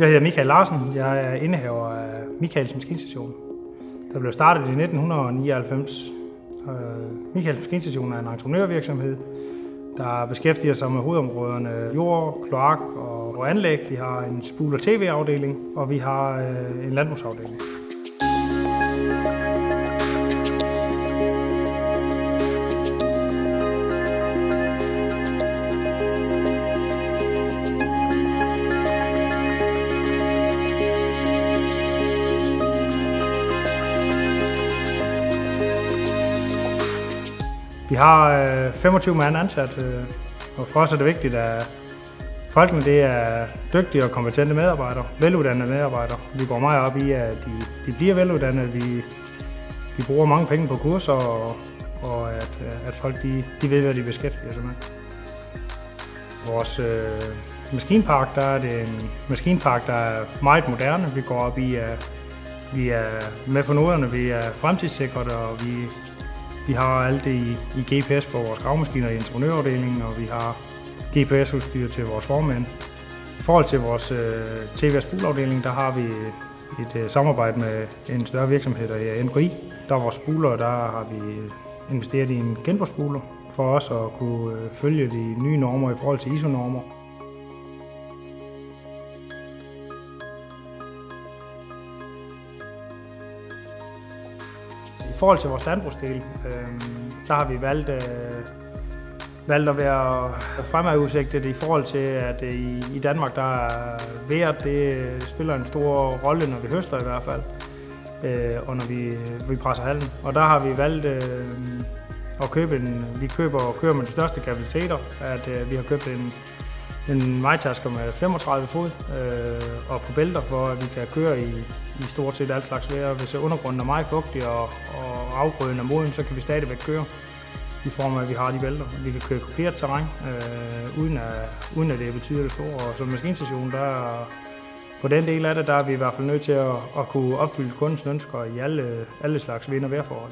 Jeg hedder Michael Larsen. Jeg er indehaver af Michaels Maskinstation, der blev startet i 1999. Michaels Maskinstation er en entreprenørvirksomhed, der beskæftiger sig med hovedområderne jord, kloak og anlæg. Vi har en spul- og tv-afdeling, og vi har en landbrugsafdeling. Vi har 25 mand ansat, og for os er det vigtigt, at folkene det er dygtige og kompetente medarbejdere, veluddannede medarbejdere. Vi går meget op i, at de bliver veluddannede. Vi bruger mange penge på kurser, og at folk de ved, hvad de beskæftiger sig med. Vores maskinpark, der er det en maskinpark, der er meget moderne. Vi går op i, at vi er med på noderne, vi er fremtidssikret, og vi har alt det i GPS på vores gravemaskiner i entreprenørafdelingen, og vi har GPS-udstyr til vores formænd. I forhold til vores tv- og spulafdeling, der har vi et samarbejde med en større virksomhed, der er NGI. Der er vores spuler, der har vi investeret i en genbrugsspuler for os at kunne følge de nye normer i forhold til ISO-normer. I forhold til vores landbrugsdel, der har vi valgt at være fremadudsigtet i forhold til, at i Danmark der er vejret, det spiller en stor rolle, når vi høster i hvert fald, og når vi presser halmen. Og der har vi valgt at købe vi køber og kører med de største kapaciteter, at vi har købt en vejtasker med 35 fod og på bælter, for at vi kan køre i stort set alt slags vejr. Hvis undergrunden er meget fugtig og afgrøden er moden, så kan vi stadigvæk køre i form af, at vi har de bælter. Vi kan køre kuperet terræn, uden at det betyder det store. Og som maskinstation, på den del af det, der er vi i hvert fald nødt til at kunne opfylde kundens ønsker i alle slags vind- og vejrforhold.